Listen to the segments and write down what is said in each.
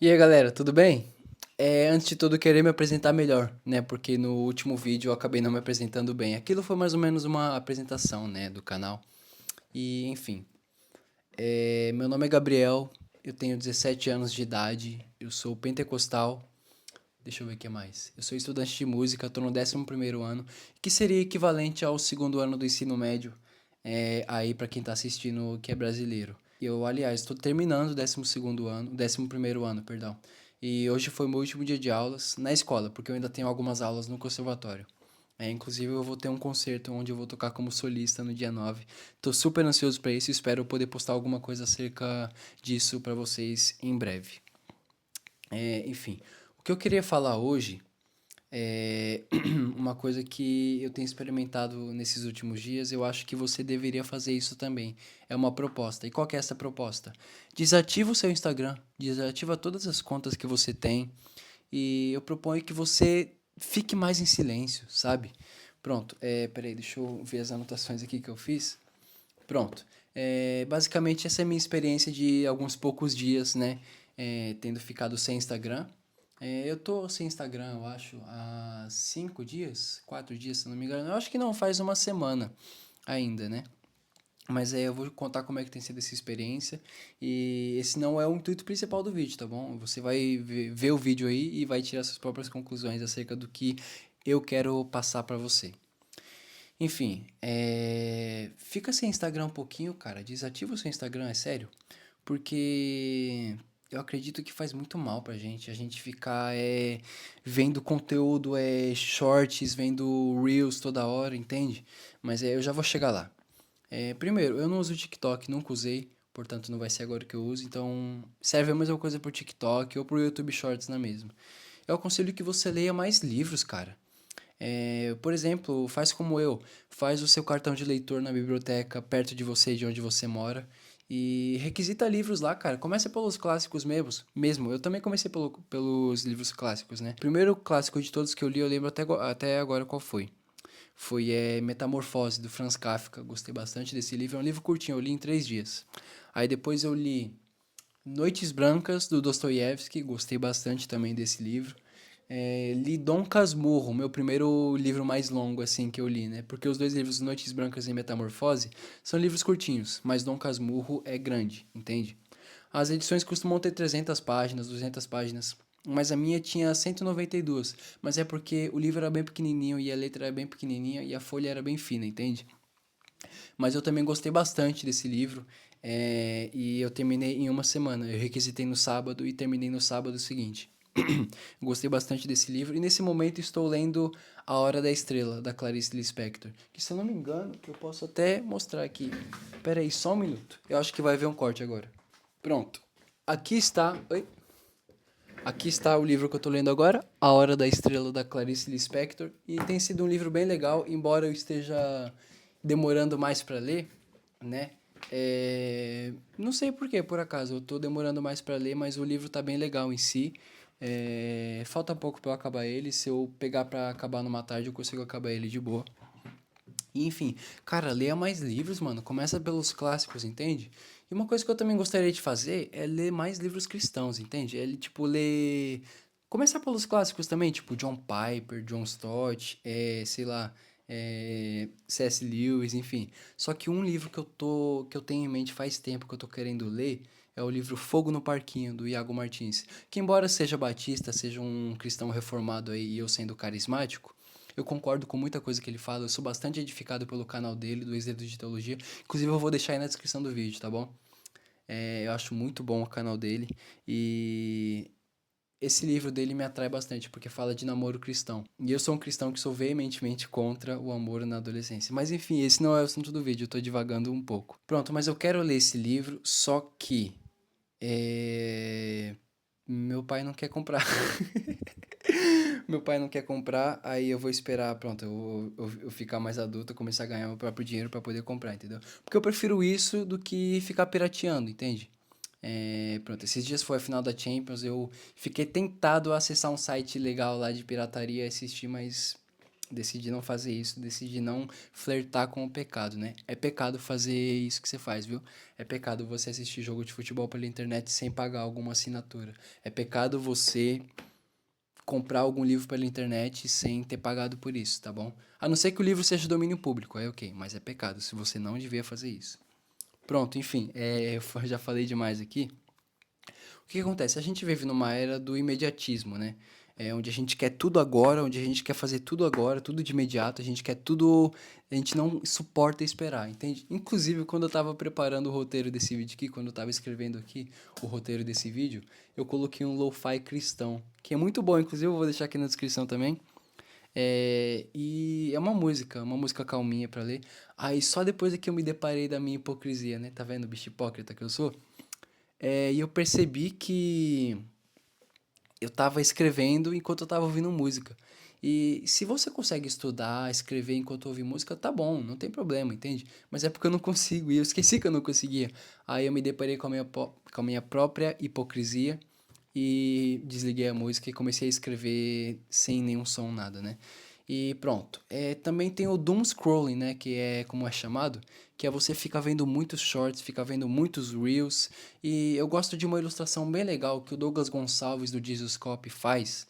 E aí, galera, tudo bem? Antes de tudo, querer me apresentar melhor, né? Porque no último vídeo eu acabei não me apresentando bem. Aquilo foi mais ou menos uma apresentação, né, do canal. E, enfim, meu nome é Gabriel, eu tenho 17 anos de idade, eu sou pentecostal. Deixa eu ver o que mais. Eu sou estudante de música, estou no 11º ano, que seria equivalente ao segundo ano do ensino médio, aí para quem tá assistindo que é brasileiro. Eu, aliás, estou terminando o 12º ano, 11º ano, perdão. E hoje foi o meu último dia de aulas na escola, porque eu ainda tenho algumas aulas no conservatório. Inclusive eu vou ter um concerto onde eu vou tocar como solista no dia 9. Tô super ansioso para isso e espero poder postar alguma coisa acerca disso para vocês em breve. Enfim, o que eu queria falar hoje é uma coisa que eu tenho experimentado nesses últimos dias, eu acho que você deveria fazer isso também. É uma proposta. E qual que é essa proposta? Desativa o seu Instagram, desativa todas as contas que você tem e eu proponho que você fique mais em silêncio, sabe? Pronto, peraí, deixa eu ver as anotações aqui que eu fiz. Pronto. Basicamente, essa é a minha experiência de alguns poucos dias, né? Tendo ficado sem Instagram. Eu tô sem Instagram, eu acho, há 5 dias, 4 dias, se não me engano. Eu acho que não, faz uma semana ainda, né? Mas eu vou contar como é que tem sido essa experiência. E esse não é o intuito principal do vídeo, tá bom? Você vai ver o vídeo aí e vai tirar suas próprias conclusões acerca do que eu quero passar pra você. Enfim, fica sem Instagram um pouquinho, cara. Desativa o seu Instagram, é sério. Porque eu acredito que faz muito mal pra gente. A gente ficar vendo conteúdo, shorts, vendo reels toda hora, entende? Mas eu já vou chegar lá. Primeiro, eu não uso o TikTok, nunca usei. Portanto, não vai ser agora que eu uso. Então, serve a mesma coisa pro TikTok ou pro YouTube Shorts na mesma. Eu aconselho que você leia mais livros, cara. Por exemplo, faz como eu, faz o seu cartão de leitor na biblioteca perto de você, de onde você mora, e requisita livros lá, cara. Começa pelos clássicos mesmo. Eu também comecei pelos livros clássicos, né? O primeiro clássico de todos que eu li, eu lembro até agora qual foi. Foi Metamorfose, do Franz Kafka. Gostei bastante desse livro. É um livro curtinho, eu li em 3 dias. Aí depois eu li Noites Brancas, do Dostoiévski. Gostei bastante também desse livro. Li Dom Casmurro, meu primeiro livro mais longo, assim, que eu li, né? Porque os dois livros, Noites Brancas e Metamorfose, são livros curtinhos, mas Dom Casmurro é grande, entende? As edições costumam ter 300 páginas, 200 páginas, mas a minha tinha 192. Mas é porque o livro era bem pequenininho e a letra era bem pequenininha e a folha era bem fina, entende? Mas eu também gostei bastante desse livro, e eu terminei em uma semana. Eu requisitei no sábado e terminei no sábado seguinte. Gostei bastante desse livro e nesse momento estou lendo A Hora da Estrela, da Clarice Lispector. Que se eu não me engano, eu posso até mostrar aqui. Pera aí, só um minuto. Eu acho que vai ver um corte agora. Pronto. Aqui está. Oi? Aqui está o livro que eu estou lendo agora, A Hora da Estrela, da Clarice Lispector. E tem sido um livro bem legal, embora eu esteja demorando mais para ler, né? Não sei por que, por acaso, eu tô demorando mais para ler, mas o livro tá bem legal em si. Falta pouco para eu acabar ele. Se eu pegar para acabar numa tarde, eu consigo acabar ele de boa. E, enfim, cara, leia mais livros, mano. Começa pelos clássicos, entende? E uma coisa que eu também gostaria de fazer é ler mais livros cristãos, entende? Tipo, ler. Começar pelos clássicos também, tipo John Piper, John Stott, sei lá, C.S. Lewis, enfim. Só que um livro que eu tenho em mente faz tempo que eu tô querendo ler é o livro Fogo no Parquinho, do Iago Martins. Que embora seja batista, seja um cristão reformado aí e eu sendo carismático, eu concordo com muita coisa que ele fala, eu sou bastante edificado pelo canal dele, do Ex-Dedo de Teologia. Inclusive eu vou deixar aí na descrição do vídeo, tá bom? Eu acho muito bom o canal dele e esse livro dele me atrai bastante porque fala de namoro cristão. E eu sou um cristão que sou veementemente contra o amor na adolescência. Mas enfim, esse não é o assunto do vídeo, eu tô divagando um pouco. Pronto, mas eu quero ler esse livro, só que meu pai não quer comprar. Meu pai não quer comprar, aí eu vou esperar, pronto, eu ficar mais adulto, começar a ganhar meu próprio dinheiro pra poder comprar, entendeu? Porque eu prefiro isso do que ficar pirateando, entende? Pronto, esses dias foi a final da Champions, eu fiquei tentado a acessar um site legal lá de pirataria e assistir, mas Decidi não fazer isso, decidi não flertar com o pecado, né? É pecado fazer isso que você faz, viu? É pecado você assistir jogo de futebol pela internet sem pagar alguma assinatura. É pecado você comprar algum livro pela internet sem ter pagado por isso, tá bom? A não ser que o livro seja domínio público, aí ok, mas é pecado se você não devia fazer isso. Pronto, enfim, eu já falei demais aqui. O que acontece? A gente vive numa era do imediatismo, né? Onde a gente quer tudo agora, onde a gente quer fazer tudo agora, tudo de imediato, a gente quer tudo. A gente não suporta esperar, entende? Inclusive, quando eu tava preparando o roteiro desse vídeo aqui, quando eu tava escrevendo aqui o roteiro desse vídeo, eu coloquei um lo-fi cristão, que é muito bom, inclusive eu vou deixar aqui na descrição também. E é uma música calminha pra ler. Aí só depois é que eu me deparei da minha hipocrisia, né? Tá vendo, bicho hipócrita que eu sou? E eu percebi que eu tava escrevendo enquanto eu tava ouvindo música. E se você consegue estudar, escrever enquanto ouve música, tá bom, não tem problema, entende? Mas é porque eu não consigo, e eu esqueci que eu não conseguia. Aí eu me deparei com a minha própria hipocrisia e desliguei a música e comecei a escrever sem nenhum som, nada, né? E pronto. Também tem o doom scrolling, né? Que é como é chamado, que é você ficar vendo muitos shorts, fica vendo muitos reels. E eu gosto de uma ilustração bem legal que o Douglas Gonçalves do Jesus Cop faz.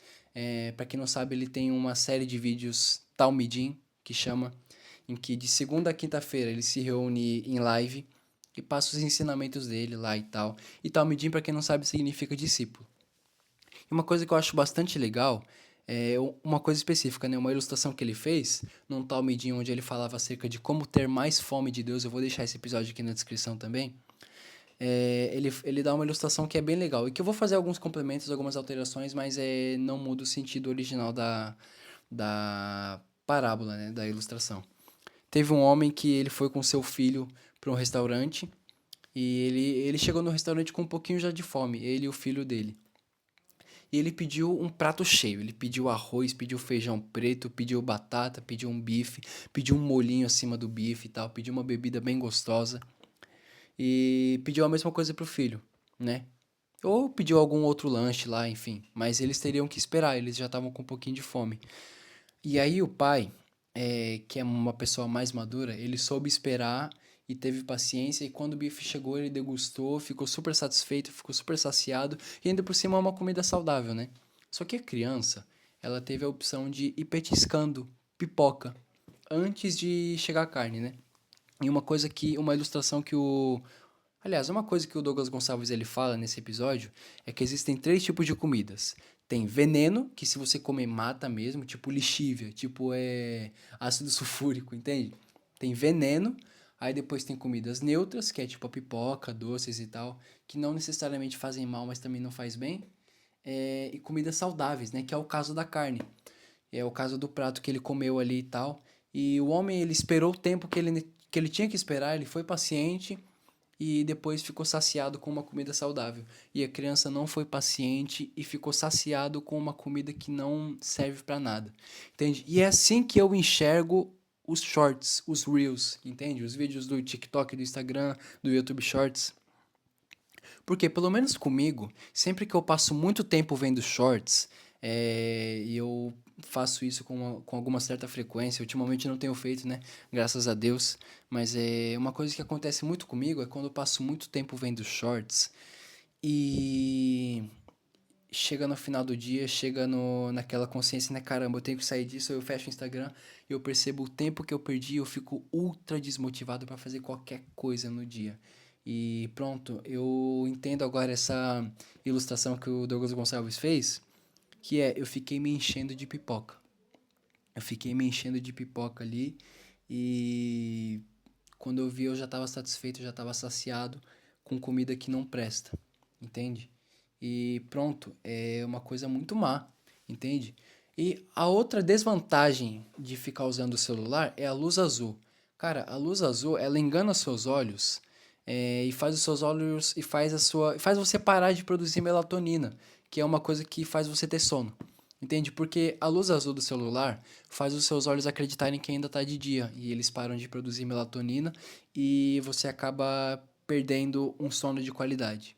Para quem não sabe, ele tem uma série de vídeos Talmidim, que chama, em que de segunda a quinta-feira ele se reúne em live e passa os ensinamentos dele lá e tal. E Talmidim, para quem não sabe, significa discípulo. E uma coisa que eu acho bastante legal é uma coisa específica, né? Uma ilustração que ele fez num Talmidim onde ele falava acerca de como ter mais fome de Deus. Eu vou deixar esse episódio aqui na descrição também. Ele dá uma ilustração que é bem legal e que eu vou fazer alguns complementos, algumas alterações, mas não muda o sentido original da parábola, né? Da ilustração. Teve um homem que ele foi com seu filho para um restaurante e ele chegou no restaurante com um pouquinho já de fome, ele e o filho dele. E ele pediu um prato cheio. Ele pediu arroz, pediu feijão preto, pediu batata, pediu um bife, pediu um molhinho acima do bife e tal, pediu uma bebida bem gostosa e pediu a mesma coisa pro filho, né? Ou pediu algum outro lanche lá, enfim. Mas eles teriam que esperar, eles já estavam com um pouquinho de fome. E aí o pai, que é uma pessoa mais madura, ele soube esperar e teve paciência. E quando o bife chegou, ele degustou, ficou super satisfeito, ficou super saciado. E ainda por cima é uma comida saudável, né? Só que a criança, ela teve a opção de ir petiscando pipoca antes de chegar a carne, né? E uma ilustração que o Aliás, uma coisa que o Douglas Gonçalves ele fala nesse episódio é que existem três tipos de comidas. Tem veneno, que se você comer mata mesmo, tipo lixívia, tipo ácido sulfúrico, entende? Tem veneno, aí depois tem comidas neutras, que é tipo a pipoca, doces e tal, que não necessariamente fazem mal, mas também não faz bem. E comidas saudáveis, né? Que é o caso da carne. É o caso do prato que ele comeu ali e tal. E o homem, ele esperou o tempo que ele tinha que esperar, ele foi paciente e depois ficou saciado com uma comida saudável. E a criança não foi paciente e ficou saciado com uma comida que não serve para nada. Entende? E é assim que eu enxergo os shorts, os reels, entende? Os vídeos do TikTok, do Instagram, do YouTube Shorts. Porque, pelo menos comigo, sempre que eu passo muito tempo vendo shorts, e eu faço isso com alguma certa frequência, ultimamente não tenho feito, né? Graças a Deus. Mas uma coisa que acontece muito comigo é quando eu passo muito tempo vendo shorts e chega no final do dia, chega naquela consciência, né? Caramba, eu tenho que sair disso, eu fecho o Instagram e eu percebo o tempo que eu perdi, eu fico ultra desmotivado para fazer qualquer coisa no dia. E pronto, eu entendo agora essa ilustração que o Douglas Gonçalves fez, que eu fiquei me enchendo de pipoca. Eu fiquei me enchendo de pipoca ali e quando eu vi eu já estava satisfeito, já estava saciado com comida que não presta, entende? E pronto, é uma coisa muito má, entende? E a outra desvantagem de ficar usando o celular é a luz azul. Cara, a luz azul, ela engana os seus olhos, e faz os seus olhos e faz você parar de produzir melatonina, que é uma coisa que faz você ter sono. Entende? Porque a luz azul do celular faz os seus olhos acreditarem que ainda está de dia e eles param de produzir melatonina e você acaba perdendo um sono de qualidade.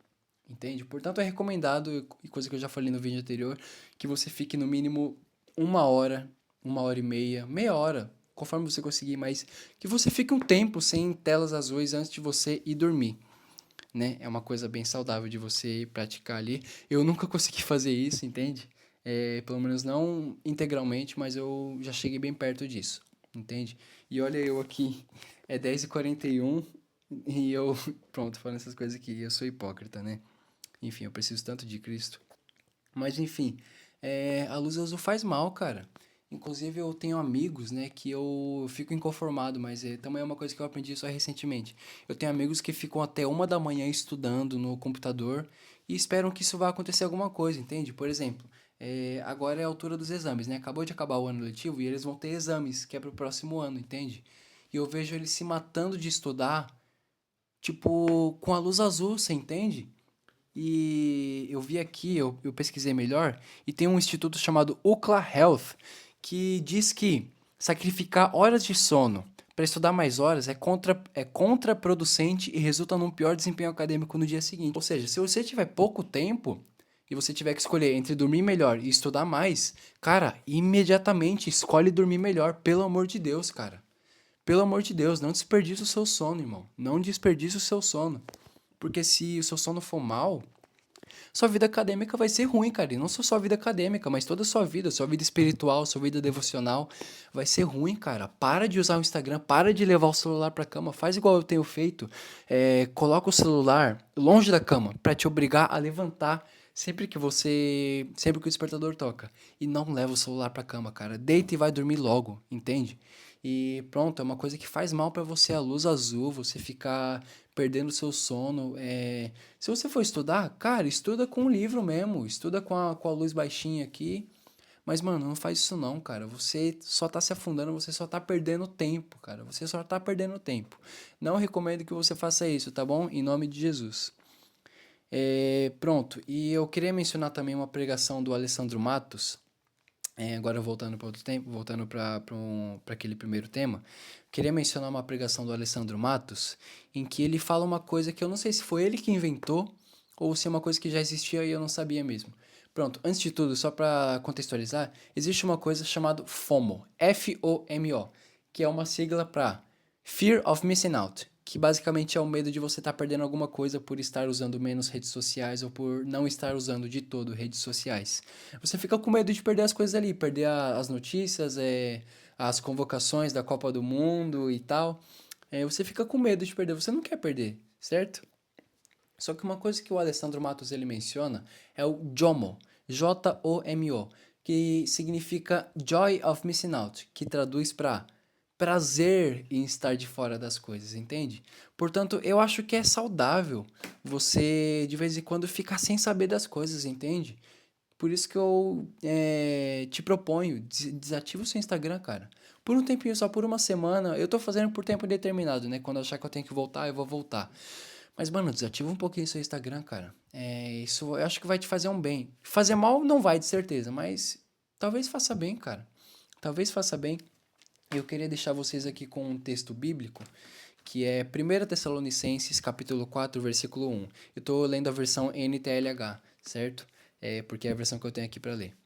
Entende? Portanto, é recomendado, e coisa que eu já falei no vídeo anterior, que você fique no mínimo 1 hora 1h30, meia hora, conforme você conseguir, mas que você fique um tempo sem telas azuis antes de você ir dormir, né? É uma coisa bem saudável de você praticar ali. Eu nunca consegui fazer isso, entende? Pelo menos não integralmente, mas eu já cheguei bem perto disso, entende? E olha eu aqui, é 10h41 e eu, pronto, falando essas coisas aqui, eu sou hipócrita, né? Enfim, eu preciso tanto de Cristo. Mas enfim, a luz azul faz mal, cara. Inclusive eu tenho amigos, né, que eu fico inconformado, mas também é uma coisa que eu aprendi só recentemente. Eu tenho amigos que ficam até 1 da manhã estudando no computador e esperam que isso vá acontecer alguma coisa, entende? Por exemplo, agora é a altura dos exames, né? Acabou de acabar o ano letivo e eles vão ter exames, que é pro próximo ano, entende? E eu vejo eles se matando de estudar, tipo, com a luz azul, você entende? E eu vi aqui, eu pesquisei melhor, e tem um instituto chamado Ookla Health que diz que sacrificar horas de sono para estudar mais horas é contraproducente e resulta num pior desempenho acadêmico no dia seguinte. Ou seja, se você tiver pouco tempo e você tiver que escolher entre dormir melhor e estudar mais, cara, imediatamente escolhe dormir melhor, pelo amor de Deus, cara. Pelo amor de Deus, não desperdice o seu sono, irmão. Não desperdice o seu sono. Porque se o seu sono for mal, sua vida acadêmica vai ser ruim, cara. E não só sua vida acadêmica, mas toda a sua vida espiritual, sua vida devocional vai ser ruim, cara. Para de usar o Instagram, para de levar o celular pra cama, faz igual eu tenho feito. Coloca o celular longe da cama pra te obrigar a levantar sempre que o despertador toca. E não leva o celular pra cama, cara. Deita e vai dormir logo, entende? E pronto, é uma coisa que faz mal pra você, a luz azul, você ficar perdendo seu sono. Se você for estudar, cara, estuda com um livro mesmo, estuda com a luz baixinha aqui. Mas, mano, não faz isso não, cara. Você só tá se afundando, você só tá perdendo tempo, cara. Você só tá perdendo tempo. Não recomendo que você faça isso, tá bom? Em nome de Jesus. Pronto, e eu queria mencionar também uma pregação do Alessandro Matos. Agora voltando para outro tempo, voltando para aquele primeiro tema, queria mencionar uma pregação do Alessandro Matos, em que ele fala uma coisa que eu não sei se foi ele que inventou ou se é uma coisa que já existia e eu não sabia mesmo. Pronto, antes de tudo, só para contextualizar, existe uma coisa chamada FOMO, F-O-M-O, que é uma sigla para Fear of Missing Out, que basicamente é o medo de você estar perdendo alguma coisa por estar usando menos redes sociais ou por não estar usando de todo redes sociais. Você fica com medo de perder as coisas ali, perder as notícias, as convocações da Copa do Mundo e tal. Você fica com medo de perder, você não quer perder, certo? Só que uma coisa que o Alessandro Matos ele menciona é o JOMO, J-O-M-O, que significa Joy of Missing Out, que traduz para prazer em estar de fora das coisas, entende? Portanto, eu acho que é saudável você de vez em quando ficar sem saber das coisas, entende? Por isso que eu te proponho, desativa o seu Instagram, cara. Por um tempinho, só por uma semana. Eu tô fazendo por tempo determinado, né? Quando eu achar que eu tenho que voltar, eu vou voltar. Mas, mano, desativa um pouquinho o seu Instagram, cara. Isso eu acho que vai te fazer um bem. Fazer mal não vai, de certeza, mas talvez faça bem, cara. Talvez faça bem. Eu queria deixar vocês aqui com um texto bíblico, que é 1 Tessalonicenses, capítulo 4, versículo 1. Eu tô lendo a versão NTLH, certo? Porque é a versão que eu tenho aqui para ler.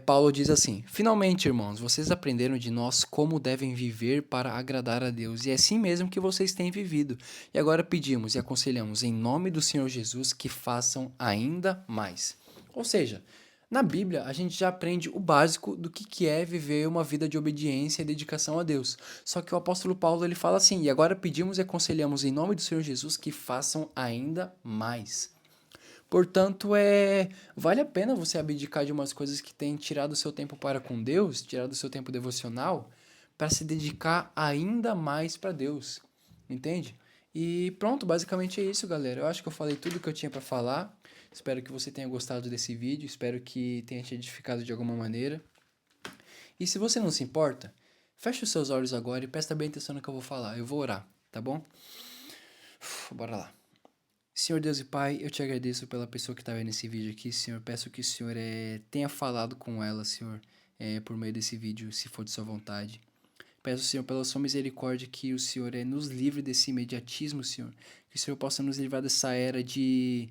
Paulo diz assim: Finalmente, irmãos, vocês aprenderam de nós como devem viver para agradar a Deus, e é assim mesmo que vocês têm vivido. E agora pedimos e aconselhamos, em nome do Senhor Jesus, que façam ainda mais. Ou seja, na Bíblia a gente já aprende o básico do que é viver uma vida de obediência e dedicação a Deus. Só que o apóstolo Paulo ele fala assim: E agora pedimos e aconselhamos, em nome do Senhor Jesus, que façam ainda mais. Portanto, vale a pena você abdicar de umas coisas que têm tirado o seu tempo para com Deus, tirado o seu tempo devocional, para se dedicar ainda mais para Deus, entende? E pronto, basicamente é isso, galera. Eu acho que eu falei tudo que eu tinha para falar. Espero que você tenha gostado desse vídeo, espero que tenha te edificado de alguma maneira. E se você não se importa, feche os seus olhos agora e presta bem atenção no que eu vou falar. Eu vou orar, tá bom? Bora lá. Senhor Deus e Pai, eu te agradeço pela pessoa que está vendo esse vídeo aqui, Senhor. Peço que o Senhor tenha falado com ela, Senhor, por meio desse vídeo, se for de sua vontade. Peço, Senhor, pela sua misericórdia, que o Senhor nos livre desse imediatismo, Senhor. Que o Senhor possa nos livrar dessa era de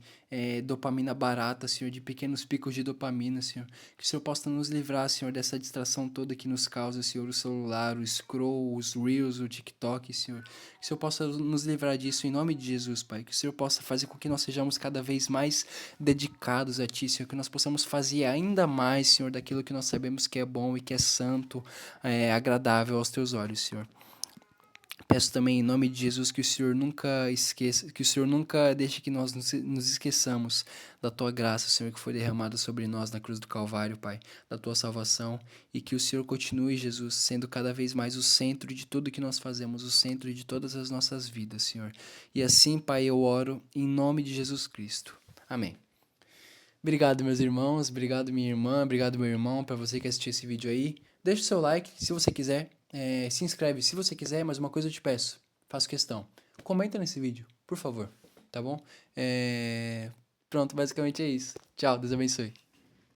dopamina barata, Senhor, de pequenos picos de dopamina, Senhor. Que o Senhor possa nos livrar, Senhor, dessa distração toda que nos causa, Senhor, o celular, o scroll, os reels, o TikTok, Senhor. Que o Senhor possa nos livrar disso em nome de Jesus, Pai. Que o Senhor possa fazer com que nós sejamos cada vez mais dedicados a Ti, Senhor. Que nós possamos fazer ainda mais, Senhor, daquilo que nós sabemos que é bom e que é santo, agradável aos Teus olhos, Senhor. Peço também em nome de Jesus que o Senhor nunca esqueça, que o Senhor nunca deixe que nós nos esqueçamos da Tua graça, Senhor, que foi derramada sobre nós na cruz do Calvário, Pai, da Tua salvação, e que o Senhor continue, Jesus, sendo cada vez mais o centro de tudo que nós fazemos, o centro de todas as nossas vidas, Senhor. E assim, Pai, eu oro em nome de Jesus Cristo. Amém. Obrigado, meus irmãos, obrigado, minha irmã, obrigado, meu irmão, para você que assistiu esse vídeo aí. Deixa o seu like, se você quiser. Se inscreve se você quiser, mas uma coisa eu te peço, faço questão. Comenta nesse vídeo, por favor, tá bom? Pronto, basicamente é isso. Tchau, Deus abençoe.